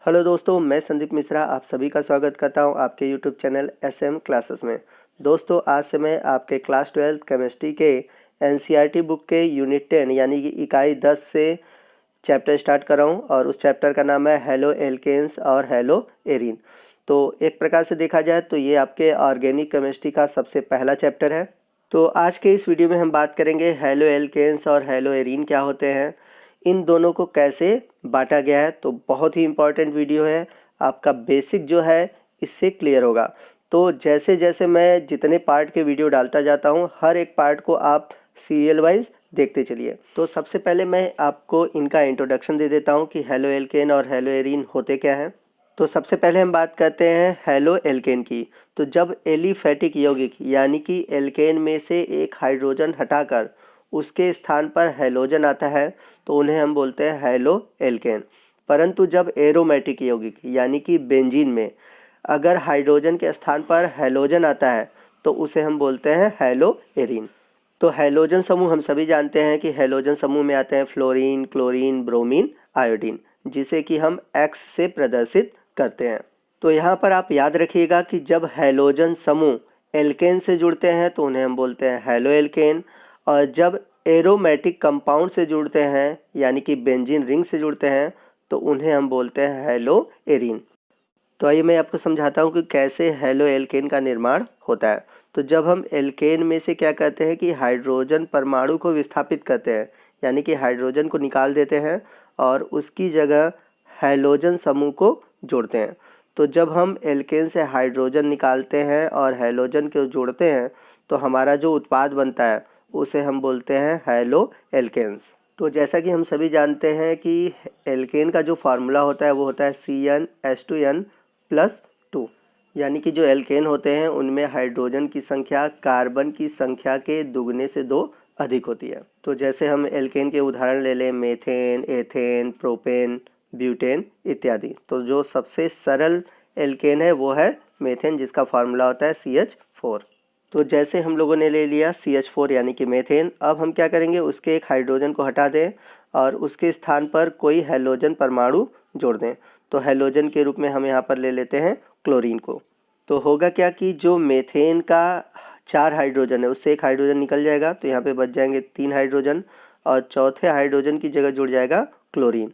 Hello दोस्तों, मैं संदीप मिश्रा आप सभी का स्वागत करता हूं आपके यूट्यूब चैनल एसएम क्लासेस में। दोस्तों, आज से मैं आपके क्लास 12 केमिस्ट्री के एनसीईआरटी बुक के यूनिट 10 यानी कि इकाई 10 से चैप्टर स्टार्ट कर रहा हूं और उस चैप्टर का नाम है हेलो एल्केन्स और हेलो एरीन। तो एक प्रकार से देखा जाए तो ये आपके ऑर्गेनिक केमिस्ट्री का सबसे पहला चैप्टर है। तो आज के इस वीडियो में हम बात करेंगे हेलो एल्केन्स और हेलो एरीन क्या होते हैं, इन दोनों को कैसे बांटा गया है। तो बहुत ही इम्पॉर्टेंट वीडियो है, आपका बेसिक जो है इससे क्लियर होगा। तो जैसे जैसे मैं जितने पार्ट के वीडियो डालता जाता हूँ, हर एक पार्ट को आप सीरियल वाइज देखते चलिए। तो सबसे पहले मैं आपको इनका इंट्रोडक्शन दे देता हूँ कि हेलो एल्केन और हेलो एरीन होते क्या हैं। तो सबसे पहले हम बात करते हैं हेलो एल्केन की। तो जब एलिफैटिक यौगिक यानी कि एल्केन में से एक हाइड्रोजन हटाकर उसके स्थान पर हैलोजन आता है तो उन्हें हम बोलते हैं हेलो एल्केन। परंतु जब एरोमेटिक यौगिक यानी कि बेंजीन में अगर हाइड्रोजन के स्थान पर हैलोजन आता है तो उसे हम बोलते हैं हेलो एरीन। तो हैलोजन समूह हम सभी जानते हैं कि हैलोजन समूह में आते हैं फ्लोरीन, क्लोरीन, ब्रोमीन, आयोडीन, जिसे कि हम एक्स से प्रदर्शित करते हैं। तो यहाँ पर आप याद रखिएगा कि जब हैलोजन समूह एल्केन से जुड़ते हैं तो उन्हें हम बोलते हैं हेलो एल्केन, और जब एरोमेटिक कंपाउंड से जुड़ते हैं यानी कि बेंजीन रिंग से जुड़ते हैं तो उन्हें हम बोलते हैं हेलो एरीन। तो आइए मैं आपको समझाता हूँ कि कैसे हेलो एल्केन का निर्माण होता है। तो जब हम एल्केन में से क्या करते हैं कि हाइड्रोजन परमाणु को विस्थापित करते हैं यानी कि हाइड्रोजन को निकाल देते हैं और उसकी जगह हैलोजन समूह को जोड़ते हैं। तो जब हम एल्केन से हाइड्रोजन निकालते हैं और हैलोजन को जोड़ते हैं तो हमारा जो उत्पाद बनता है उसे हम बोलते हैं हेलो एल्केन्स। तो जैसा कि हम सभी जानते हैं कि एल्केन का जो फार्मूला होता है वो होता है CnH2n+2, यानी कि जो एल्केन होते हैं उनमें हाइड्रोजन की संख्या कार्बन की संख्या के दुगने से 2 अधिक होती है। तो जैसे हम एल्केन के उदाहरण ले लें मेथेन, एथेन, प्रोपेन, ब्यूटेन इत्यादि। तो जो सबसे सरल एल्केन है वो है मेथेन, जिसका फार्मूला होता है CH4। तो जैसे हम लोगों ने ले लिया CH4 यानी कि मेथेन, अब हम क्या करेंगे उसके एक हाइड्रोजन को हटा दें और उसके स्थान पर कोई हैलोजन परमाणु जोड़ दें। तो हैलोजन के रूप में हम यहाँ पर ले लेते हैं क्लोरीन को। तो होगा क्या कि जो मेथेन का 4 हाइड्रोजन है उससे एक हाइड्रोजन निकल जाएगा, तो यहाँ पे बच जाएंगे 3 हाइड्रोजन और चौथे हाइड्रोजन की जगह जुड़ जाएगा क्लोरीन।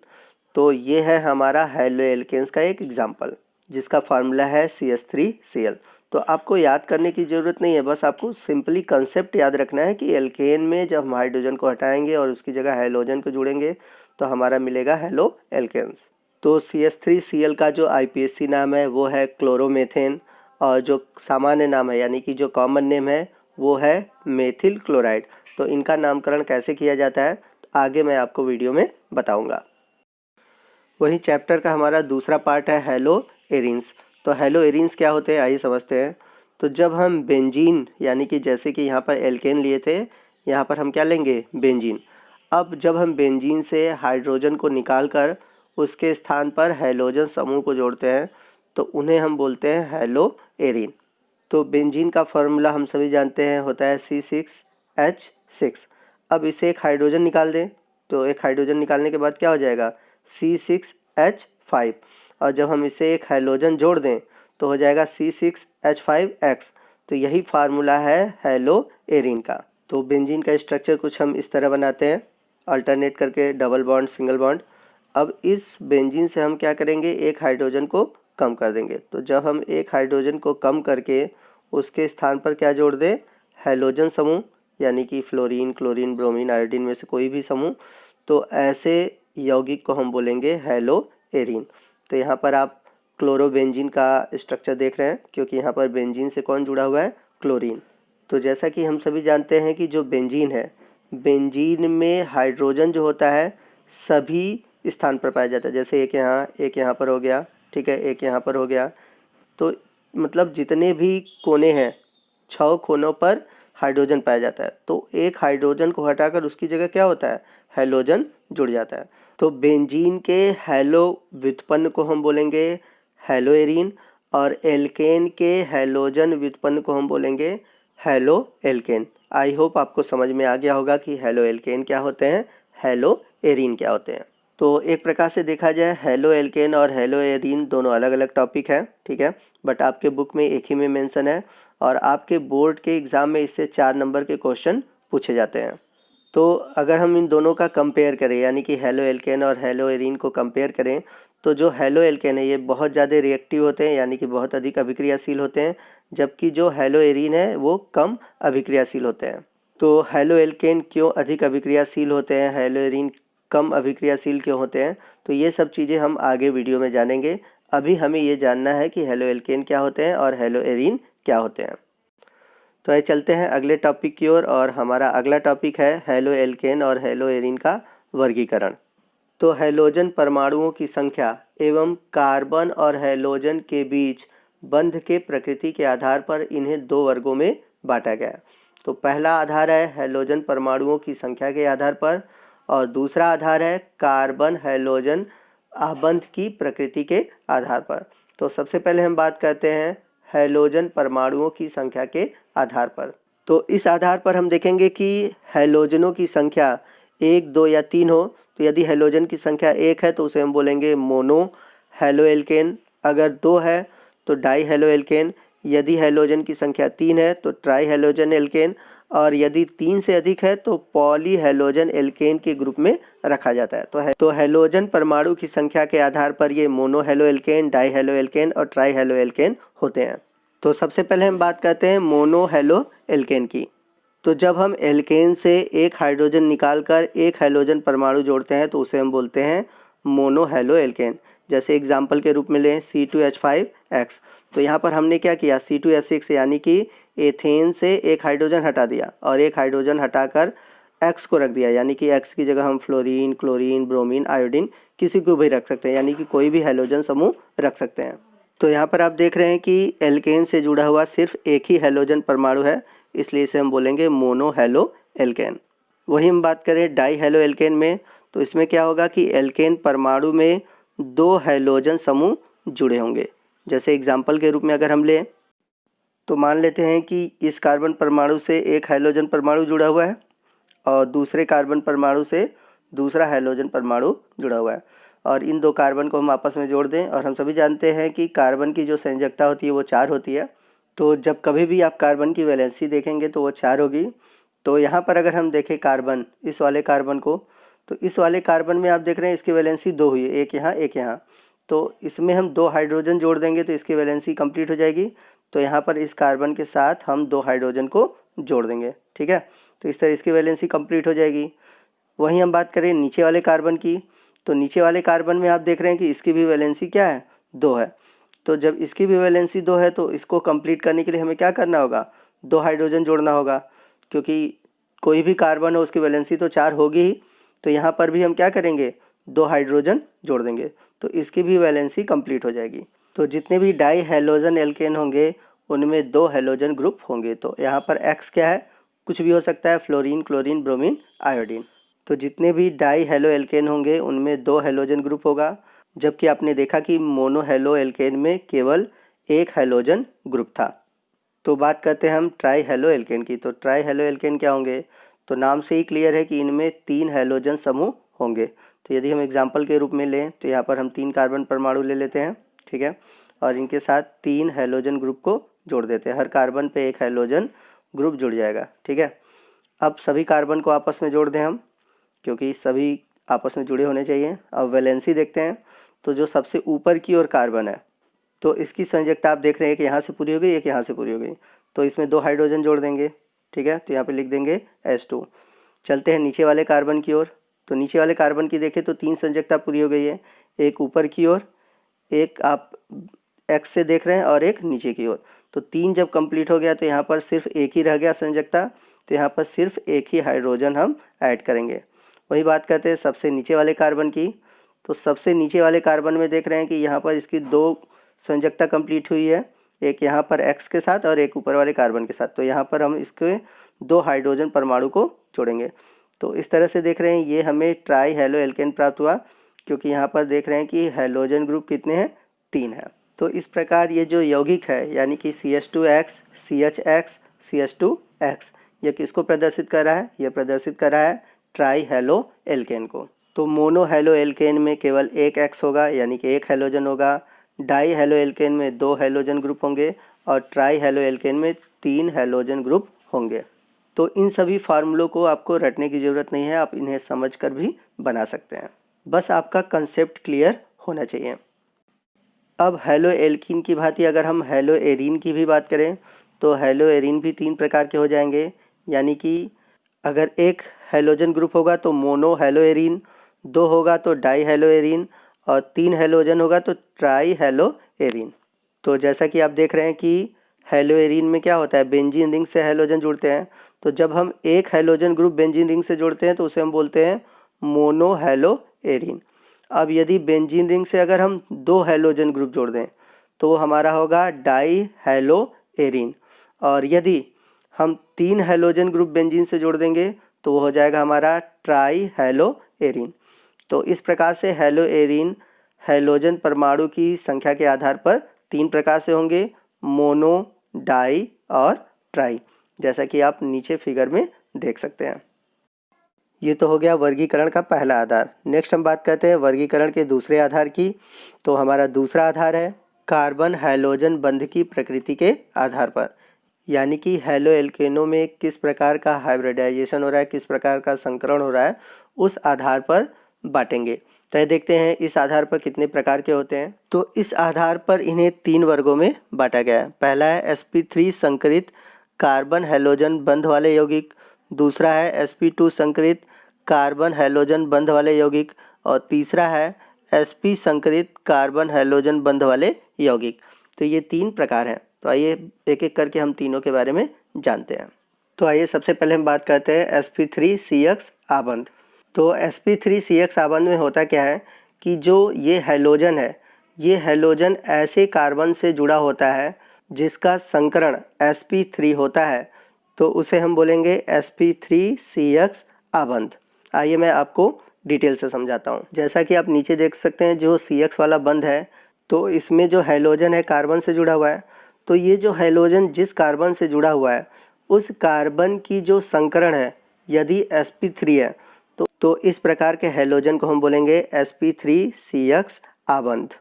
तो ये है हमारा हेलो एल्केन्स का एक एग्जाम्पल, जिसका फार्मूला है CH3Cl। तो आपको याद करने की ज़रूरत नहीं है, बस आपको सिंपली कंसेप्ट याद रखना है कि एल्केन में जब हम हाइड्रोजन को हटाएंगे और उसकी जगह हैलोजन को जोड़ेंगे तो हमारा मिलेगा हेलो एल्केन्स। तो CH3Cl का जो IPSC नाम है वो है क्लोरोमेथेन, और जो सामान्य नाम है यानी कि जो कॉमन नेम है वो है मेथिल क्लोराइड। तो इनका नामकरण कैसे किया जाता है तो आगे मैं आपको वीडियो में बताऊँगा। वही चैप्टर का हमारा दूसरा पार्ट है हेलो एरीन्स। तो हेलो एरीन्स क्या होते हैं आइए समझते हैं। तो जब हम बेंजीन यानी कि जैसे कि यहाँ पर एल्केन लिए थे, यहाँ पर हम क्या लेंगे बेंजीन। अब जब हम बेंजीन से हाइड्रोजन को निकाल कर उसके स्थान पर हैलोजन समूह को जोड़ते हैं तो उन्हें हम बोलते हैं हेलो एरीन। तो बेंजीन का फार्मूला हम सभी जानते हैं होता है C6H6। अब इसे एक हाइड्रोजन निकाल दें, तो एक हाइड्रोजन निकालने के बाद क्या हो जाएगा C6H5, और जब हम इसे एक हैलोजन जोड़ दें तो हो जाएगा C6H5X। तो यही फार्मूला है हेलो एरीन का। तो बेंजीन का स्ट्रक्चर कुछ हम इस तरह बनाते हैं, अल्टरनेट करके डबल बॉन्ड सिंगल बॉन्ड। अब इस बेंजीन से हम क्या करेंगे एक हाइड्रोजन को कम कर देंगे। तो जब हम एक हाइड्रोजन को कम करके उसके स्थान पर क्या जोड़ दें हैलोजन समूह यानी कि फ्लोरीन, क्लोरीन, ब्रोमीन, आयोडीन में से कोई भी समूह, तो ऐसे यौगिक को हम बोलेंगे हेलो एरीन। तो यहाँ पर आप क्लोरोबेंजीन का स्ट्रक्चर देख रहे हैं क्योंकि यहाँ पर बेंजीन से कौन जुड़ा हुआ है क्लोरीन। तो जैसा कि हम सभी जानते हैं कि जो बेंजीन है, बेंजीन में हाइड्रोजन जो होता है सभी स्थान पर पाया जाता है। जैसे एक यहाँ पर हो गया, ठीक है, एक यहाँ पर हो गया। तो मतलब जितने भी कोने हैं 6 कोनों पर हाइड्रोजन पाया जाता है। तो एक हाइड्रोजन को हटाकर उसकी जगह क्या होता है हैलोजन जुड़ जाता है। तो बेंजीन के हेलो व्युत्पन्न को हम बोलेंगे हेलो एरीन, और एल्केन के हैलोजन व्युत्पन्न को हम बोलेंगे हेलो एल्केन। आई होप आपको समझ में आ गया होगा कि हेलो एल्केन क्या होते हैं, हेलो एरीन क्या होते हैं। तो एक प्रकार से देखा जाए हेलो एल्केन और हेलो एरीन दोनों अलग अलग टॉपिक है, ठीक है, बट आपके बुक में एक ही में मेंशन है और आपके बोर्ड के एग्ज़ाम में इससे 4 नंबर के क्वेश्चन पूछे जाते हैं। तो अगर हम इन दोनों का कंपेयर करें यानी कि हेलो एल्केन और हेलो एरीन को कंपेयर करें तो जो हेलो एल्केन है ये बहुत ज़्यादा रिएक्टिव होते हैं यानी कि बहुत अधिक अभिक्रियाशील होते हैं, जबकि जो हेलो एरीन है वो कम अभिक्रियाशील होते हैं। तो हेलो एल्केन क्यों अधिक अभिक्रियाशील होते हैं, हेलो एरीन कम अभिक्रियाशील क्यों होते हैं, तो ये सब चीज़ें हम आगे वीडियो में जानेंगे। अभी हमें ये जानना है कि हेलो एल्केन क्या होते हैं और हेलो एरीन क्या होते हैं। तो आइए चलते हैं अगले टॉपिक की ओर और हमारा अगला टॉपिक है हेलो एल्केन और हेलो एरीन का वर्गीकरण। तो हैलोजन परमाणुओं की संख्या एवं कार्बन और हैलोजन के बीच बंध के प्रकृति के आधार पर इन्हें 2 वर्गों में बांटा गया। तो पहला आधार है हैलोजन परमाणुओं की संख्या के आधार पर और दूसरा आधार है कार्बन हैलोजन आबंध की प्रकृति के आधार पर। तो सबसे पहले हम बात करते हैं हैलोजन परमाणुओं की संख्या के आधार पर। तो इस आधार पर हम देखेंगे कि हैलोजनों की संख्या 1, 2 या 3 हो तो यदि हैलोजन की संख्या 1 है तो उसे हम बोलेंगे मोनो हैलो एल्केन, अगर 2 है तो डाई हैलो एल्केन, यदि हैलोजन की संख्या 3 है तो ट्राई हैलोजन एल्केन और यदि 3 से अधिक है तो पॉली हैलोजन एल्केन के ग्रुप में रखा जाता है। तो हैलोजन परमाणु की संख्या के आधार पर ये mono halo alkane, di halo alkane और ट्राई हैलो एल्केन होते हैं। तो सबसे पहले हम बात करते हैं मोनो हैलो एल्केन की। तो जब हम एल्केन से एक हाइड्रोजन निकालकर एक हैलोजन परमाणु जोड़ते हैं तो उसे हम बोलते हैं मोनो हैलो एल्केन। जैसे एग्जाम्पल के रूप में लें C2H5X, तो यहाँ पर हमने क्या किया, C2H6 यानी कि एथेन से एक हाइड्रोजन हटा दिया और एक हाइड्रोजन हटाकर X को रख दिया, यानी कि X की जगह हम फ्लोरीन, क्लोरीन, ब्रोमीन, आयोडीन किसी को भी रख सकते हैं, यानी कि कोई भी हैलोजन समूह रख सकते हैं। तो यहाँ पर आप देख रहे हैं कि एल्केन से जुड़ा हुआ सिर्फ एक ही हैलोजन परमाणु है, इसलिए इसे हम बोलेंगे मोनो हैलो एल्केन। वही हम बात करें डाई हैलो एल्केन में, तो इसमें क्या होगा कि एल्केन परमाणु में 2 हैलोजन समूह जुड़े होंगे। जैसे एग्जाम्पल के रूप में अगर हम लें तो मान लेते हैं कि इस कार्बन परमाणु से एक हैलोजन परमाणु जुड़ा हुआ है और दूसरे कार्बन परमाणु से दूसरा हैलोजन परमाणु जुड़ा हुआ है और इन 2 कार्बन को हम आपस में जोड़ दें। और हम सभी जानते हैं कि कार्बन की जो संयोजकता होती है वो 4 होती है। तो जब कभी भी आप कार्बन की वैलेंसी देखेंगे तो वो 4 होगी। तो यहाँ पर अगर हम देखें कार्बन, इस वाले कार्बन को, तो इस वाले कार्बन में आप देख रहे हैं इसकी वैलेंसी 2 हुई है, एक यहाँ एक यहाँ। तो इसमें हम 2 हाइड्रोजन जोड़ देंगे तो इसकी वैलेंसी कंप्लीट हो जाएगी। तो यहाँ पर इस कार्बन के साथ हम 2 हाइड्रोजन को जोड़ देंगे, ठीक है, तो इस तरह इसकी वैलेंसी कंप्लीट हो जाएगी। वहीं हम बात करें नीचे वाले कार्बन की, तो नीचे वाले कार्बन में आप देख रहे हैं कि इसकी भी वैलेंसी क्या है, 2 है। तो जब इसकी भी वैलेंसी 2 है तो इसको कंप्लीट करने के लिए हमें क्या करना होगा, 2 हाइड्रोजन जोड़ना होगा, क्योंकि कोई भी कार्बन हो उसकी वैलेंसी तो 4 होगी ही। तो यहाँ पर भी हम क्या करेंगे, 2 हाइड्रोजन जोड़ देंगे तो इसकी भी वैलेंसी कंप्लीट हो जाएगी। तो जितने भी डाई हैलोजन एल्केन होंगे उनमें 2 हैलोजन ग्रुप होंगे। तो यहाँ पर X क्या है, कुछ भी हो सकता है, फ्लोरीन, क्लोरीन, ब्रोमीन, आयोडीन। तो जितने भी डाई हैलो एल्केन होंगे उनमें 2 हैलोजन ग्रुप होगा, जबकि आपने देखा कि मोनो हैलो एल्केन में केवल 1 हैलोजन ग्रुप था। तो बात करते हैं हम ट्राई हैलो एल्केन की। तो ट्राई हैलो एल्केन क्या होंगे, तो नाम से ही क्लियर है कि इनमें 3 हैलोजन समूह होंगे। तो यदि हम एग्जाम्पल के रूप में लें तो यहाँ पर हम 3 कार्बन परमाणु ले लेते हैं, ठीक है, और इनके साथ 3 हैलोजन ग्रुप को जोड़ देते हैं। हर कार्बन पे 1 हैलोजन ग्रुप जुड़ जाएगा, ठीक है। अब सभी कार्बन को आपस में जोड़ दें हम, क्योंकि सभी आपस में जुड़े होने चाहिए। अब वैलेंसी देखते हैं, तो जो सबसे ऊपर की ओर कार्बन है तो इसकी संयोजकता आप देख रहे हैं कि यहाँ से पूरी हो गई, एक यहाँ से पूरी हो गई, तो इसमें 2 हाइड्रोजन जोड़ देंगे, ठीक है, तो यहाँ पे लिख देंगे H2। चलते हैं नीचे वाले कार्बन की ओर, तो नीचे वाले कार्बन की देखें तो 3 संयोजकता पूरी हो गई है, एक ऊपर की ओर, एक आप X से देख रहे हैं और एक नीचे की ओर। तो 3 जब कंप्लीट हो गया तो यहाँ पर सिर्फ एक ही रह गया संयोजकता, तो यहाँ पर सिर्फ एक ही हाइड्रोजन हम ऐड करेंगे। वही बात करते हैं सबसे नीचे वाले कार्बन की, तो सबसे नीचे वाले कार्बन में देख रहे हैं कि यहाँ पर इसकी 2 संयोजकता कंप्लीट हुई है, एक यहाँ पर X के साथ और एक ऊपर वाले कार्बन के साथ। तो यहाँ पर हम इसके 2 हाइड्रोजन परमाणु को जोड़ेंगे। तो इस तरह से देख रहे हैं ये हमें ट्राई हैलो एल्केन प्राप्त हुआ, क्योंकि यहाँ पर देख रहे हैं कि हैलोजन ग्रुप कितने हैं, 3 है। तो इस प्रकार ये जो यौगिक है यानी कि CH2X, CHX, CH2X, ये किसको प्रदर्शित कर रहा है, ये प्रदर्शित कर रहा है ट्राई हैलो एल्केन को। तो मोनो हेलो एल्केन में केवल एक X होगा यानी कि एक हैलोजन होगा, डाई हेलो एल्केन में 2 हैलोजन ग्रुप होंगे और ट्राई हेलो एल्केन में 3 हैलोजन ग्रुप होंगे। तो इन सभी फार्मूलों को आपको रटने की ज़रूरत नहीं है, आप इन्हें समझकर भी बना सकते हैं, बस आपका कंसेप्ट क्लियर होना चाहिए। अब हेलो एल्कीन की भांति अगर हम हेलो एरीन की भी बात करें तो हेलो एरीन भी 3 प्रकार के हो जाएंगे, यानी कि अगर एक हैलोजन ग्रुप होगा तो मोनो हेलो एरीन, 2 होगा तो डाई हेलो एरीन और 3 हैलोजन होगा तो ट्राई हेलो एरीन। तो जैसा कि आप देख रहे हैं कि हेलो एरीन में क्या होता है, बेंजीन रिंग से हैलोजन जुड़ते हैं। तो जब हम एक हैलोजन ग्रुप बेंजीन रिंग से जोड़ते हैं तो उसे हम बोलते हैं मोनो हेलो एरीन। अब यदि बेंजीन रिंग से अगर हम 2 हैलोजन ग्रुप जोड़ दें तो हमारा होगा डाई हेलो एरीन, और यदि हम 3 हैलोजन ग्रुप बेंजीन से जोड़ देंगे तो वो हो जाएगा हमारा ट्राई हेलो एरीन। तो इस प्रकार से हेलो एरीन हैलोजन परमाणु की संख्या के आधार पर 3 प्रकार से होंगे, मोनो, डाई और ट्राई, जैसा कि आप नीचे फिगर में देख सकते हैं। ये तो हो गया वर्गीकरण का पहला आधार। नेक्स्ट हम बात करते हैं वर्गीकरण के दूसरे आधार की। तो हमारा दूसरा आधार है कार्बन हैलोजन बंध की प्रकृति के आधार पर, यानी कि हेलो एल्केनों में किस प्रकार का हाइब्रिडाइजेशन हो रहा है, किस प्रकार का संकरण हो रहा है, उस आधार पर बांटेंगे। तो देखते हैं इस आधार पर कितने प्रकार के होते हैं। तो इस आधार पर इन्हें 3 वर्गों में बांटा गया है। पहला है sp3 संकरित कार्बन हैलोजन बंध वाले यौगिक, दूसरा है sp2 संकरित कार्बन हैलोजन बंध वाले यौगिक और तीसरा है sp संकरित कार्बन हैलोजन बंध वाले यौगिक। तो ये 3 प्रकार हैं। तो आइए एक एक करके हम तीनों के बारे में जानते हैं। तो आइए सबसे पहले हम बात करते हैं sp3CX आबंध। तो sp3CX आबंध में होता क्या है कि जो ये हैलोजन है, ये हैलोजन ऐसे कार्बन से जुड़ा होता है जिसका संकरण sp3 होता है, तो उसे हम बोलेंगे sp3CX आबंध। आइए मैं आपको डिटेल से समझाता हूँ। जैसा कि आप नीचे देख सकते हैं जो CX वाला बंध है, तो इसमें जो हैलोजन है कार्बन से जुड़ा हुआ है। तो ये जो हैलोजन जिस कार्बन से जुड़ा हुआ है उस कार्बन की जो संकरण है यदि sp3 है तो इस प्रकार के हैलोजन को हम बोलेंगे sp3CX आबंध।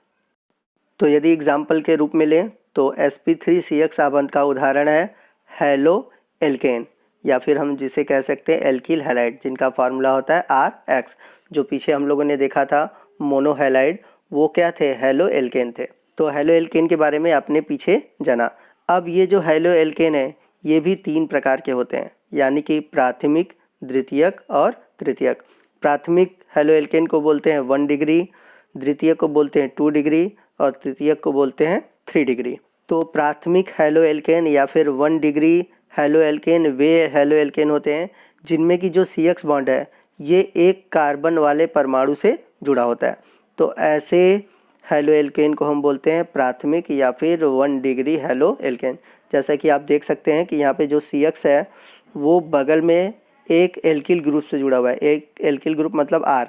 तो यदि एग्जाम्पल के रूप में लें तो sp3CX आबंध का उदाहरण है हेलो एल्केन, या फिर हम जिसे कह सकते हैं एल्किल हैलाइड, जिनका फार्मूला होता है RX। जो पीछे हम लोगों ने देखा था मोनो हैलाइड, वो क्या थे, हेलो एल्केन थे। तो हेलो एल्केन के बारे में आपने पीछे जाना। अब ये जो हेलो एल्केन है ये भी 3 प्रकार के होते हैं, यानी कि प्राथमिक, द्वितीयक और तृतीयक। प्राथमिक हेलो एल्केन को बोलते हैं 1 डिग्री, द्वितीयक को बोलते हैं 2 डिग्री और तृतीयक को बोलते हैं 3 डिग्री। तो प्राथमिक हेलो एल्केन या फिर 1 डिग्री हेलो एल्केन वे हेलो एल्केन होते हैं जिनमें की जो CX बॉन्ड है ये एक कार्बन वाले परमाणु से जुड़ा होता है। तो ऐसे हेलो एल्केन को हम बोलते हैं प्राथमिक या फिर 1 डिग्री हेलो एल्केन। जैसा कि आप देख सकते हैं कि यहाँ पे जो CX है वो बगल में एक एल्किल ग्रुप से जुड़ा हुआ है। एक एल्किल ग्रुप मतलब R।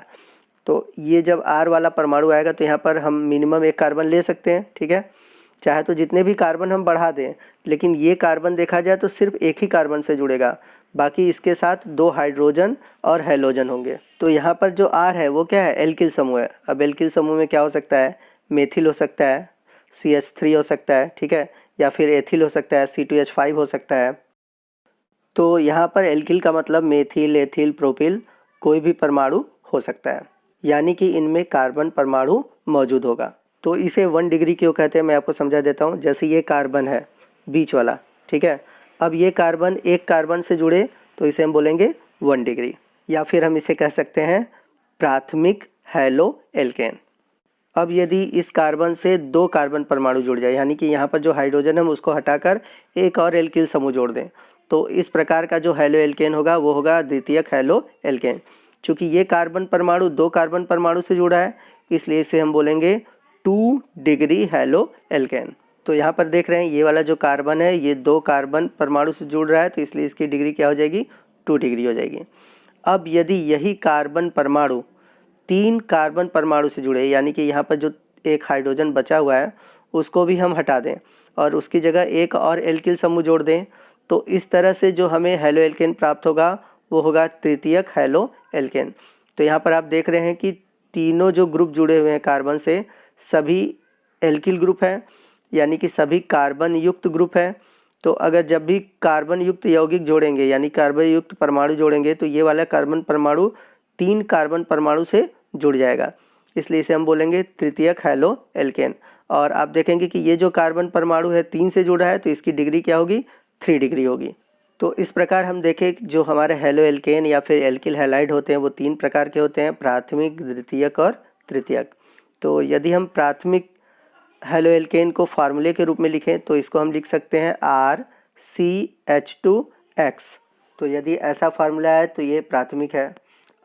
तो ये जब R वाला परमाणु आएगा तो यहाँ पर हम मिनिमम एक कार्बन ले सकते हैं, ठीक है। चाहे तो जितने भी कार्बन हम बढ़ा दें, लेकिन ये कार्बन देखा जाए तो सिर्फ एक ही कार्बन से जुड़ेगा, बाकी इसके साथ 2 हाइड्रोजन और हैलोजन होंगे। तो यहाँ पर जो R है वो क्या है, एल्किल समूह है। अब एल्किल समूह में क्या हो सकता है, मेथिल हो सकता है, CH3 हो सकता है, ठीक है, या फिर एथिल हो सकता है, C2H5 हो सकता है। तो यहाँ पर एल्किल का मतलब मेथिल, एथिल, प्रोपिल कोई भी परमाणु हो सकता है, यानी कि इनमें कार्बन परमाणु मौजूद होगा। तो इसे 1 डिग्री क्यों कहते हैं मैं आपको समझा देता हूँ। जैसे ये कार्बन है बीच वाला, ठीक है, अब ये कार्बन एक कार्बन से जुड़े तो इसे हम बोलेंगे 1 डिग्री, या फिर हम इसे कह सकते हैं प्राथमिक हेलो एल्केन। अब यदि इस कार्बन से 2 कार्बन परमाणु जुड़ जाए, यानी कि यहाँ पर जो हाइड्रोजन है हम उसको हटाकर एक और एल्किल समूह जोड़ दें, तो इस प्रकार का जो हेलो एल्केन होगा वो होगा द्वितीयक हेलो एल्केन। चूँकि ये कार्बन परमाणु 2 कार्बन परमाणु से जुड़ा है इसलिए इसे हम बोलेंगे 2 डिग्री हेलो एल्केन। तो यहाँ पर देख रहे हैं ये वाला जो कार्बन है ये 2 कार्बन परमाणु से जुड़ रहा है, तो इसलिए इसकी डिग्री क्या हो जाएगी, 2 डिग्री हो जाएगी। अब यदि यही कार्बन परमाणु 3 कार्बन परमाणु से जुड़े, यानी कि यहाँ पर जो एक हाइड्रोजन बचा हुआ है उसको भी हम हटा दें और उसकी जगह एक और एल्किल समूह जोड़ दें, तो इस तरह से जो हमें हेलो एल्केन प्राप्त होगा वो होगा तृतीयक हेलो एल्केन। तो यहाँ पर आप देख रहे हैं कि तीनों जो ग्रुप जुड़े हुए हैं कार्बन से सभी एल्किल ग्रुप हैं, यानी कि सभी कार्बन युक्त ग्रुप हैं। तो अगर जब भी कार्बन युक्त यौगिक जोड़ेंगे यानी कार्बन युक्त परमाणु जोड़ेंगे तो ये वाला कार्बन परमाणु 3 कार्बन परमाणु से जुड़ जाएगा, इसलिए इसे हम बोलेंगे तृतीयक हैलो एल्केन। और आप देखेंगे कि ये जो कार्बन परमाणु है 3 से जुड़ा है तो इसकी डिग्री क्या होगी, 3 डिग्री होगी। तो इस प्रकार हम देखें जो हमारे हैलो एल्केन या फिर एल्किल हैलाइड होते हैं वो 3 प्रकार के होते हैं, प्राथमिक, द्वितीयक और तृतीयक। तो यदि हम प्राथमिक हैलो एल्केन को फार्मूले के रूप में लिखें तो इसको हम लिख सकते हैं RCH2X। तो यदि ऐसा फार्मूला है तो ये प्राथमिक है।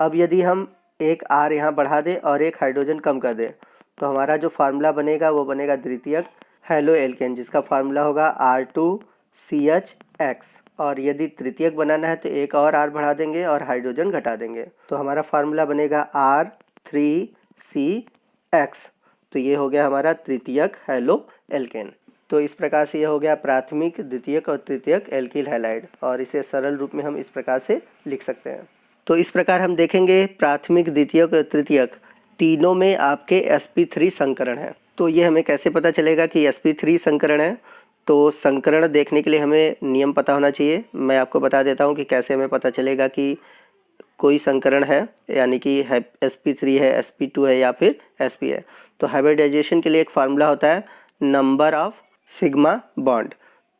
अब यदि हम एक R यहाँ बढ़ा दें और एक हाइड्रोजन कम कर दें तो हमारा जो फार्मूला बनेगा वो बनेगा द्वितीयक हैलो एल्केन, जिसका फार्मूला होगा R2CHX। और यदि तृतीयक बनाना है तो एक और R बढ़ा देंगे और हाइड्रोजन घटा देंगे तो हमारा फार्मूला बनेगा R3CX। तो ये हो गया हमारा तृतीयक हैलो एल्केन। तो इस प्रकार से ये हो गया प्राथमिक, द्वितीयक और तृतीयक एल्किल हैलाइड, और इसे सरल रूप में हम इस प्रकार से लिख सकते हैं। तो इस प्रकार हम देखेंगे प्राथमिक, द्वितीयक और तृतीयक तीनों में आपके sp3 संकरण है। तो ये हमें कैसे पता चलेगा कि sp3 संकरण है, तो संकरण देखने के लिए हमें नियम पता होना चाहिए। मैं आपको बता देता हूँ कि कैसे हमें पता चलेगा कि कोई संकरण है, यानी कि sp3 है, sp2 है या फिर sp है। तो हाइब्रिडाइजेशन के लिए एक फार्मूला होता है नंबर ऑफ सिग्मा बॉन्ड।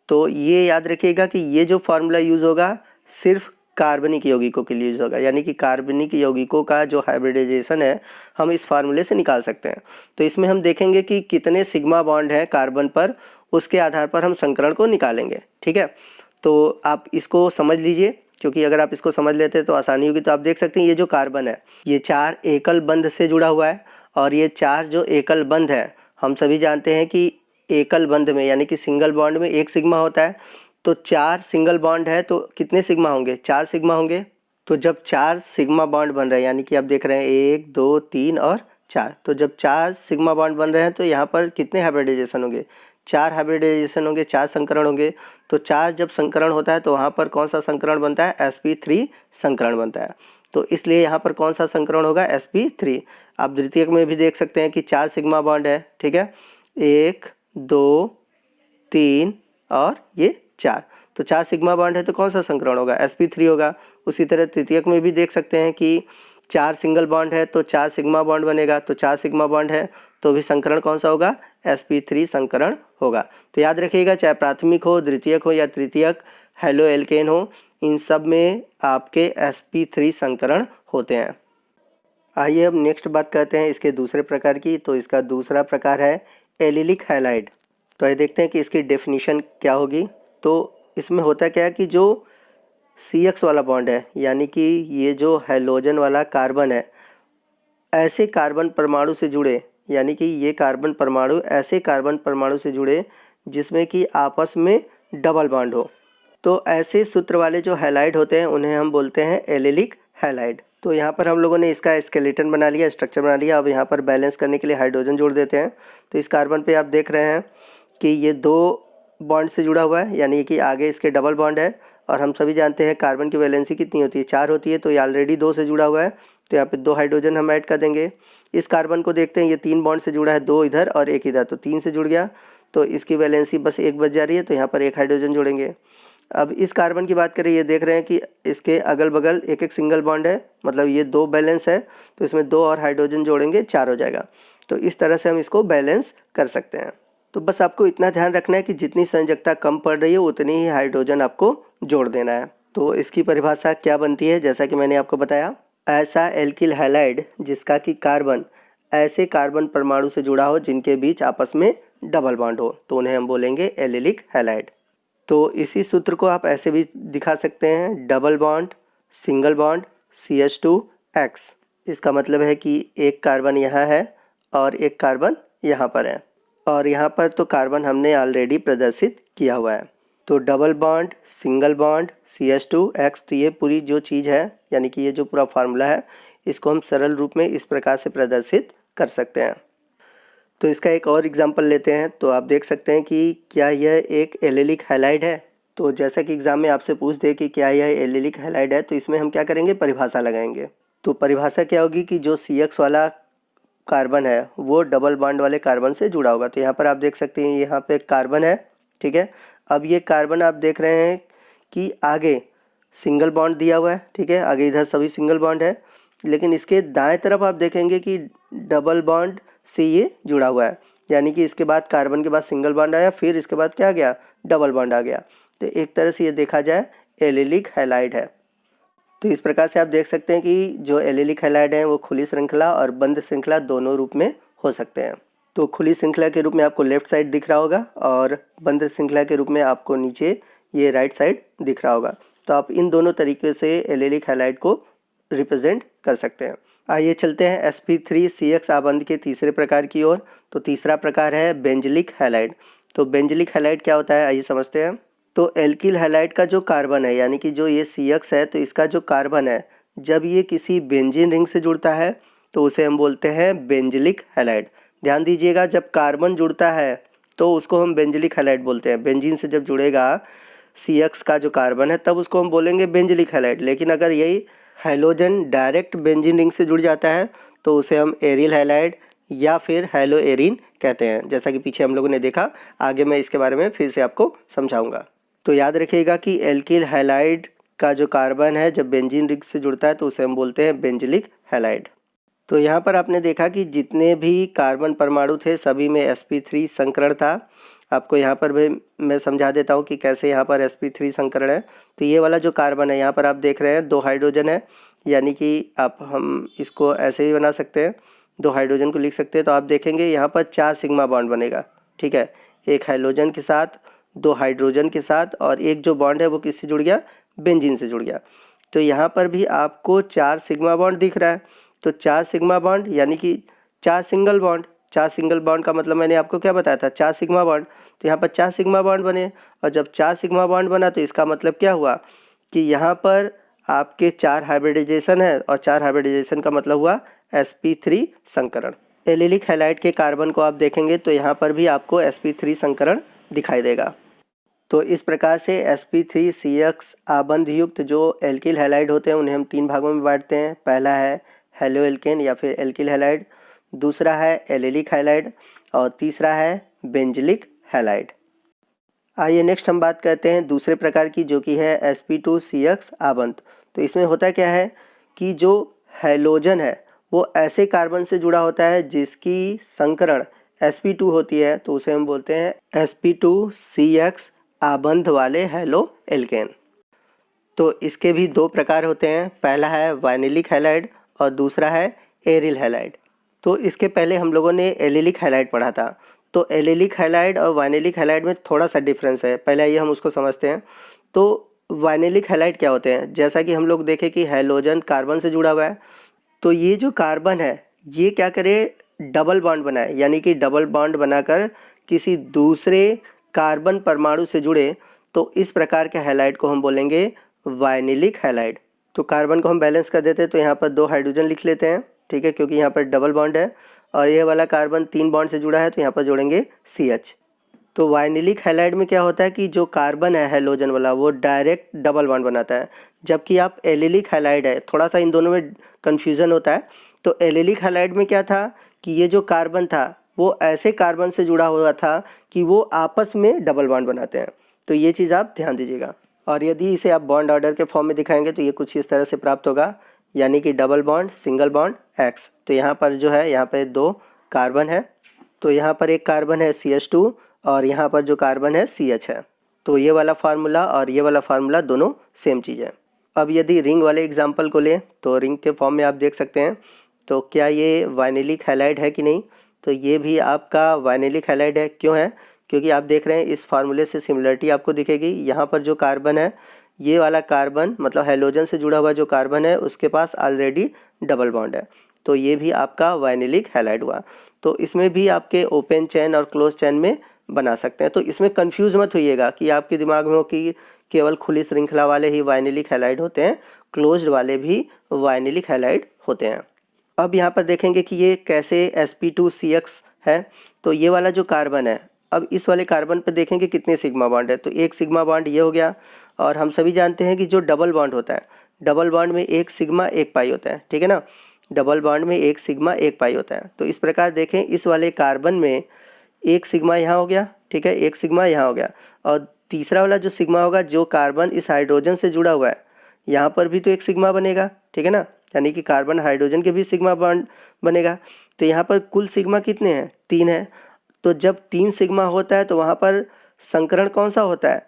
तो ये याद रखिएगा कि ये जो फार्मूला यूज़ होगा सिर्फ कार्बनिक यौगिकों के लिए यूज़ होगा, यानी कि कार्बनिक यौगिकों का जो हाइब्रिडाइजेशन है हम इस फार्मूले से निकाल सकते हैं। तो इसमें हम देखेंगे कि कितने सिग्मा बॉन्ड हैं कार्बन पर, उसके आधार पर हम संकरण को निकालेंगे। ठीक है, तो आप इसको समझ लीजिए, क्योंकि अगर आप इसको समझ लेते हैं तो आसानी होगी। तो आप देख सकते हैं ये जो कार्बन है ये 4 एकल बंध से जुड़ा हुआ है, और ये 4 जो एकल बंध है हम सभी जानते हैं कि एकल बंध में यानी कि सिंगल बॉन्ड में 1 सिग्मा होता है। तो 4 सिंगल बॉन्ड है तो कितने सिग्मा होंगे, 4 सिग्मा होंगे। तो जब 4 सिग्मा बॉन्ड बन रहे हैं, यानी कि आप देख रहे हैं 1 2 3 और 4, तो जब 4 सिग्मा बॉन्ड बन रहे हैं तो यहाँ पर कितने हाइब्रिडाइजेशन होंगे, 4 हाइब्रिडाइजेशन होंगे, 4 संकरण होंगे। तो 4 जब संकरण होता है तो वहाँ पर कौन सा संकरण बनता है, sp3 संकरण बनता है। तो इसलिए यहाँ पर कौन सा संकरण होगा, sp3। आप द्वितीयक में भी देख सकते हैं कि 4 सिग्मा बॉन्ड है। ठीक है, 1 2 3 और ये 4, तो 4 सिग्मा बॉन्ड है तो कौन सा संकरण होगा, sp3 होगा। उसी तरह तृतीयक में भी देख सकते हैं कि 4 सिंगल बॉन्ड है तो 4 सिग्मा बॉन्ड बनेगा, तो 4 सिग्मा बॉन्ड है तो भी संकरण कौन सा होगा, sp3 संकरण होगा। तो याद रखिएगा चाहे प्राथमिक हो, द्वितीयक हो या तृतीयक हैलो एल्केन हो, इन सब में आपके sp3 संकरण होते हैं। आइए अब नेक्स्ट बात करते हैं इसके दूसरे प्रकार की। तो इसका दूसरा प्रकार है एलिलिक हैलाइड। तो ये देखते हैं कि इसकी डेफिनेशन क्या होगी। तो इसमें होता क्या है कि जो CX वाला बॉन्ड है, यानी कि ये जो हैलोजन वाला कार्बन है, ऐसे कार्बन परमाणु से जुड़े, यानी कि ये कार्बन परमाणु ऐसे कार्बन परमाणु से जुड़े जिसमें कि आपस में डबल बॉन्ड हो। तो ऐसे सूत्र वाले जो हैलाइड होते हैं उन्हें हम बोलते हैं एलिलिक हैलाइड। तो यहाँ पर हम लोगों ने इसका स्केलेटन बना लिया, स्ट्रक्चर बना लिया। अब यहाँ पर बैलेंस करने के लिए हाइड्रोजन जोड़ देते हैं। तो इस कार्बन पे आप देख रहे हैं कि ये 2 बॉन्ड से जुड़ा हुआ है, यानी कि आगे इसके डबल बॉन्ड है। और हम सभी जानते हैं कार्बन की वैलेंसी कितनी होती है, 4 होती है। तो ये ऑलरेडी 2 से जुड़ा हुआ है, तो यहाँ पे 2 हाइड्रोजन हम ऐड कर देंगे। इस कार्बन को देखते हैं, ये 3 बॉन्ड से जुड़ा है, 2 इधर और 1 इधर, तो 3 से जुड़ गया। तो इसकी वैलेंसी बस 1 बच जा रही है, तो यहाँ पर 1 हाइड्रोजन जोड़ेंगे। अब इस कार्बन की बात करें, ये देख रहे हैं कि इसके अगल बगल 1 सिंगल बॉन्ड है, मतलब ये 2 बैलेंस है, तो इसमें 2 और हाइड्रोजन जोड़ेंगे, 4 हो जाएगा। तो इस तरह से हम इसको बैलेंस कर सकते हैं। तो बस आपको इतना ध्यान रखना है कि जितनी संयोजकता कम पड़ रही है उतनी ही हाइड्रोजन आपको जोड़ देना है। तो इसकी परिभाषा क्या बनती है, जैसा कि मैंने आपको बताया, ऐसा एल्किल हैलाइड जिसका कि कार्बन ऐसे कार्बन परमाणु से जुड़ा हो जिनके बीच आपस में डबल बॉन्ड हो, तो उन्हें हम बोलेंगे एलिलिक हैलाइड। तो इसी सूत्र को आप ऐसे भी दिखा सकते हैं, double bond, single bond, CH2X। इसका मतलब है कि एक कार्बन यहाँ है और एक कार्बन यहाँ पर है, और यहाँ पर तो कार्बन हमने ऑलरेडी प्रदर्शित किया हुआ है। तो double bond, single bond, CH2X, तो ये पूरी जो चीज़ है, यानी कि ये जो पूरा फार्मूला है, इसको हम सरल रूप में इस प्रकार से प्रदर्शित कर सकते हैं। तो इसका एक और एग्जांपल लेते हैं। तो आप देख सकते हैं कि क्या यह एक एलिलिक हैलाइड है। तो जैसा कि एग्ज़ाम में आपसे पूछ दे कि क्या यह एलिलिक हैलाइड है, तो इसमें हम क्या करेंगे, परिभाषा लगाएंगे। तो परिभाषा क्या होगी कि जो CX वाला कार्बन है वो डबल बॉन्ड वाले कार्बन से जुड़ा होगा। तो यहाँ पर आप देख सकते हैं यहाँ पे कार्बन है, ठीक है। अब ये कार्बन आप देख रहे हैं कि आगे सिंगल बॉन्ड दिया हुआ है, ठीक है, आगे इधर सभी सिंगल बॉन्ड है, लेकिन इसके दाएं तरफ आप देखेंगे कि डबल बॉन्ड से ये जुड़ा हुआ है, यानी कि इसके बाद कार्बन के बाद सिंगल बॉन्ड आया, फिर इसके बाद क्या आ गया, डबल बॉन्ड आ गया। तो एक तरह से ये देखा जाए एलिलिक हैलाइड है। तो इस प्रकार से आप देख सकते हैं कि जो एलिलिक हैलाइड है वो खुली श्रृंखला और बंद श्रृंखला दोनों रूप में हो सकते हैं। तो खुली श्रृंखला के रूप में आपको लेफ्ट साइड दिख रहा होगा और बंद श्रृंखला के रूप में आपको नीचे ये राइट साइड दिख रहा होगा। तो आप इन दोनों तरीके से एलिलिक हैलाइड को रिप्रेजेंट कर सकते हैं। आइए चलते हैं sp3CX आबंध के तीसरे प्रकार की ओर। तो तीसरा प्रकार है बेंजलिक हैलाइड। तो बेंजलिक हैलाइड क्या होता है, आइए समझते हैं। तो एल्किल हैलाइड का जो कार्बन है, यानी कि जो ये CX है, तो इसका जो कार्बन है जब ये किसी बेंजीन रिंग से जुड़ता है तो उसे हम बोलते हैं बेंजलिक हैलाइड। ध्यान दीजिएगा, जब कार्बन जुड़ता है तो उसको हम बेंजलिक हैलाइड बोलते हैं। बेंजीन से जब जुड़ेगा CX का जो कार्बन है तब उसको हम बोलेंगे बेंजलिक हैलाइड। लेकिन अगर यही हैलोजन डायरेक्ट बेंजीन रिंग से जुड़ जाता है तो उसे हम एरिल हैलाइड या फिर हैलो एरिन कहते हैं, जैसा कि पीछे हम लोगों ने देखा। आगे मैं इसके बारे में फिर से आपको समझाऊंगा। तो याद रखिएगा कि एल्किल हैलाइड का जो कार्बन है जब बेंजीन रिंग से जुड़ता है तो उसे हम बोलते हैं बेंजलिक हैलाइड। तो यहाँ पर आपने देखा कि जितने भी कार्बन परमाणु थे सभी में sp3 संकरण था। आपको यहाँ पर भी मैं समझा देता हूँ कि कैसे यहाँ पर sp3 संकरण है। तो ये वाला जो कार्बन है यहाँ पर आप देख रहे हैं 2 हाइड्रोजन है, यानी कि हम इसको ऐसे भी बना सकते हैं, 2 हाइड्रोजन को लिख सकते हैं। तो आप देखेंगे यहाँ पर 4 सिग्मा बॉन्ड बनेगा, ठीक है, एक हाइड्रोजन के साथ, 2 हाइड्रोजन के साथ, और एक जो बॉन्ड है वो किससे जुड़ गया, बेंजीन से जुड़ गया। तो यहाँ पर भी आपको 4 सिग्मा बॉन्ड दिख रहा है। तो 4 सिग्मा बॉन्ड यानी कि 4 सिंगल बॉन्ड। 4 सिंगल बॉन्ड का मतलब मैंने आपको क्या बताया था, 4 सिग्मा बॉन्ड। तो यहाँ पर 4 सिग्मा बॉन्ड बने, और जब 4 सिग्मा बॉन्ड बना तो इसका मतलब क्या हुआ कि यहाँ पर आपके 4 हाइब्रिडाइजेशन है, और 4 हाइब्रिडाइजेशन का मतलब हुआ sp3 संकरण। एलिलिक हैलाइड के कार्बन को आप देखेंगे तो यहाँ पर भी आपको sp3 संकरण दिखाई देगा। तो इस प्रकार से sp3CX आबंध युक्त जो एल्किल हैलाइड होते हैं उन्हें हम 3 भागों में बांटते हैं। पहला है हेलो एल्केन या फिर एल्किल हैलाइड, दूसरा है एलिलिक हैलाइड, और तीसरा है बेंजलिक हैलाइड। आइए नेक्स्ट हम बात करते हैं दूसरे प्रकार की, जो कि है sp2CX आबंध। तो इसमें होता क्या है कि जो हैलोजन है वो ऐसे कार्बन से जुड़ा होता है जिसकी संकरण sp2 होती है, तो उसे हम बोलते हैं sp2CX आबंध वाले हेलो एल्केन। तो इसके भी 2 प्रकार होते हैं, पहला है वाइनिलिक हैलाइड और दूसरा है एरिल हैलाइड। तो इसके पहले हम लोगों ने एलिलिक हैलाइड पढ़ा था। तो एलिलिक हैलाइड और वाइनिलिक हैलाइड में थोड़ा सा डिफरेंस है, पहले ये हम उसको समझते हैं। तो वाइनिलिक हैलाइड क्या होते हैं, जैसा कि हम लोग देखें कि हैलोजन कार्बन से जुड़ा हुआ है, तो ये जो कार्बन है ये क्या करे, डबल बॉन्ड बनाए, यानी कि डबल बॉन्ड बनाकर किसी दूसरे कार्बन परमाणु से जुड़े, तो इस प्रकार के हैलाइड को हम बोलेंगे वाइनिलिक हैलाइड। तो कार्बन को हम बैलेंस कर देते हैं, तो यहाँ पर 2 हाइड्रोजन लिख लेते हैं, ठीक है, क्योंकि यहाँ पर डबल बॉन्ड है, और ये वाला कार्बन 3 बॉन्ड से जुड़ा है तो यहाँ पर जोड़ेंगे CH। तो वाइनिलिक हैलाइड में क्या होता है कि जो कार्बन है हैलोजन वाला वो डायरेक्ट डबल बॉन्ड बनाता है, जबकि आप एलिलिक हैलाइड है, थोड़ा सा इन दोनों में कन्फ्यूज़न होता है। तो एलिलिक हैलाइड में क्या था कि ये जो कार्बन था वो ऐसे कार्बन से जुड़ा हुआ था कि वो आपस में डबल बॉन्ड बनाते हैं। तो ये चीज़ आप ध्यान दीजिएगा। और यदि इसे आप बॉन्ड ऑर्डर के फॉर्म में दिखाएंगे तो ये कुछ इस तरह से प्राप्त होगा, यानी कि double bond, single bond, X। तो यहाँ पर जो है, यहाँ पर 2 कार्बन है, तो यहाँ पर एक कार्बन है CH2 और यहाँ पर जो कार्बन है CH है। तो ये वाला फार्मूला और ये वाला फार्मूला दोनों सेम चीज़ है। अब यदि रिंग वाले एग्जाम्पल को लें तो रिंग के फॉर्म में आप देख सकते हैं। तो क्या ये वाइनिलिक हैलाइड है कि नहीं, तो ये भी आपका वाइनिलिक हैलाइड है। क्यों है, क्योंकि आप देख रहे हैं इस फार्मूले से सिमिलरिटी आपको दिखेगी। यहाँ पर जो कार्बन है, ये वाला कार्बन मतलब हैलोजन से जुड़ा हुआ जो कार्बन है उसके पास ऑलरेडी डबल बॉन्ड है, तो ये भी आपका वाइनिलिक हैलाइड हुआ। तो इसमें भी आपके ओपन चेन और क्लोज चेन में बना सकते हैं। तो इसमें कंफ्यूज मत होइएगा कि आपके दिमाग में हो कि केवल खुली श्रृंखला वाले ही वाइनिलिक हैलाइड होते हैं, क्लोज्ड वाले भी वाइनिलिक हैलाइड होते हैं। अब यहाँ पर देखेंगे कि ये कैसे sp2CX है। तो ये वाला जो कार्बन है, अब इस वाले कार्बन पर देखेंगे कितने सिग्मा बॉन्ड है, तो एक सिग्मा बॉन्ड ये हो गया। और हम सभी जानते हैं कि जो डबल बॉन्ड होता है, डबल बॉन्ड में एक सिग्मा एक पाई होता है, ठीक है ना, डबल बॉन्ड में एक सिग्मा एक पाई होता है। तो इस प्रकार देखें इस वाले कार्बन में एक सिग्मा यहाँ हो गया, ठीक है, एक सिग्मा यहाँ हो गया, और तीसरा वाला जो सिग्मा होगा जो कार्बन इस हाइड्रोजन से जुड़ा हुआ है यहाँ पर भी तो एक सिग्मा बनेगा, ठीक है ना, यानी कि कार्बन हाइड्रोजन के भी सिग्मा बॉन्ड बनेगा। तो यहाँ पर कुल सिग्मा कितने हैं, 3 है। तो जब 3 सिग्मा होता है तो वहाँ पर संकरण कौन सा होता है,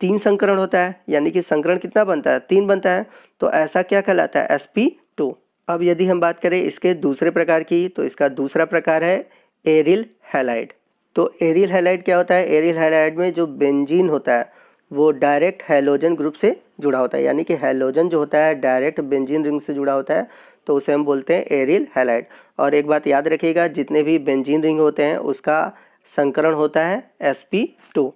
3 संकरण होता है, यानी कि संकरण कितना बनता है, 3 बनता है। तो ऐसा क्या कहलाता है, sp2। अब यदि हम बात करें इसके दूसरे प्रकार की, तो इसका दूसरा प्रकार है एरिल हैलाइड। तो एरिल हैलाइड क्या होता है, एरिल हैलाइड में जो बेंजीन होता है वो डायरेक्ट हैलोजन ग्रुप से जुड़ा होता है, यानी कि हैलोजन जो होता है डायरेक्ट बेंजीन रिंग से जुड़ा होता है, तो उसे हम बोलते हैं एरिल हैलाइड। और एक बात याद रखिएगा, जितने भी बेंजीन रिंग होते हैं उसका संकरण होता है sp2।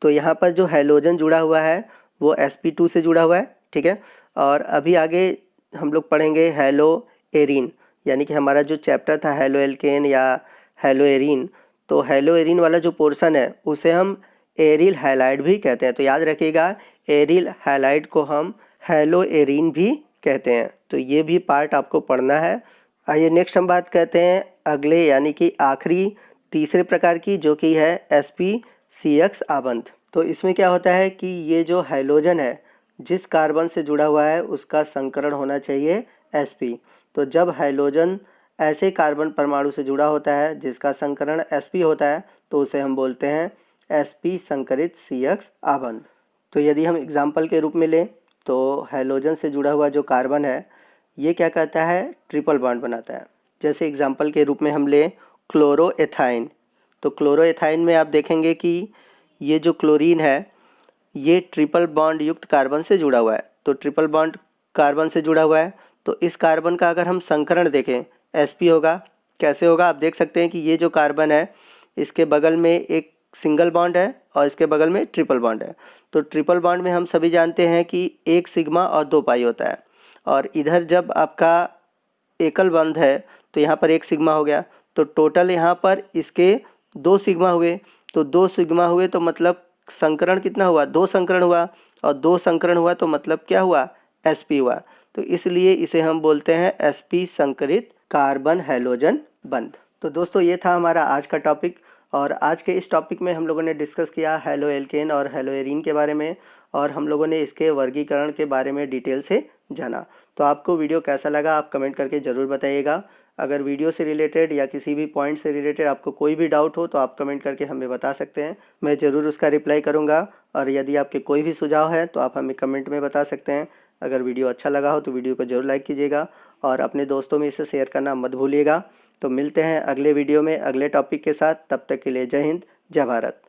तो यहाँ पर जो हैलोजन जुड़ा हुआ है वो sp2 से जुड़ा हुआ है, ठीक है। और अभी आगे हम लोग पढ़ेंगे हैलो एरीन, यानी कि हमारा जो चैप्टर था हैलो एल्केन या हैलो एरीन, तो हैलो एरीन वाला जो पोर्शन है उसे हम एरिल हैलाइड भी कहते हैं। तो याद रखिएगा एरिल हैलाइड को हम हैलो एरीन भी कहते हैं। तो ये भी पार्ट आपको पढ़ना है। आइए नेक्स्ट हम बात करते हैं अगले यानी कि आखिरी तीसरे प्रकार की, जो कि है sp(CX) आबंध। तो इसमें क्या होता है कि ये जो हैलोजन है जिस कार्बन से जुड़ा हुआ है उसका संकरण होना चाहिए sp। तो जब हैलोजन ऐसे कार्बन परमाणु से जुड़ा होता है जिसका संकरण sp होता है तो उसे हम बोलते हैं sp संकरित CX आबंध। तो यदि हम एग्जाम्पल के रूप में लें तो हैलोजन से जुड़ा हुआ जो कार्बन है ये क्या करता है, ट्रिपल बॉन्ड बनाता है। जैसे एग्जाम्पल के रूप में हम लें क्लोरोएथाइन, तो क्लोरोएथाइन में आप देखेंगे कि ये जो क्लोरीन है ये ट्रिपल बॉन्ड युक्त कार्बन से जुड़ा हुआ है। तो ट्रिपल बॉन्ड कार्बन से जुड़ा हुआ है, तो इस कार्बन का अगर हम संकरण देखें sp होगा, कैसे होगा, आप देख सकते हैं कि ये जो कार्बन है इसके बगल में एक सिंगल बॉन्ड है और इसके बगल में ट्रिपल बॉन्ड है। तो ट्रिपल बॉन्ड में हम सभी जानते हैं कि एक सिग्मा और 2 पाई होता है, और इधर जब आपका एकल बंध है तो यहाँ पर एक सिग्मा हो गया, तो टोटल यहाँ पर इसके 2 सिग्मा हुए। तो 2 सिग्मा हुए तो मतलब संकरण कितना हुआ, 2 संकरण हुआ, और 2 संकरण हुआ तो मतलब क्या हुआ, sp हुआ। तो इसलिए इसे हम बोलते हैं sp संकरित कार्बन हैलोजन बंध। तो दोस्तों ये था हमारा आज का टॉपिक, और आज के इस टॉपिक में हम लोगों ने डिस्कस किया हैलो एल्केन और हैलो एरीन के बारे में, और हम लोगों ने इसके वर्गीकरण के बारे में डिटेल से जाना। तो आपको वीडियो कैसा लगा आप कमेंट करके ज़रूर बताइएगा। अगर वीडियो से रिलेटेड या किसी भी पॉइंट से रिलेटेड आपको कोई भी डाउट हो तो आप कमेंट करके हमें बता सकते हैं, मैं ज़रूर उसका रिप्लाई करूँगा। और यदि आपके कोई भी सुझाव है तो आप हमें कमेंट में बता सकते हैं। अगर वीडियो अच्छा लगा हो तो वीडियो को ज़रूर लाइक कीजिएगा और अपने दोस्तों में इसे शेयर करना मत भूलिएगा। तो मिलते हैं अगले वीडियो में अगले टॉपिक के साथ, तब तक के लिए जय हिंद, जय भारत।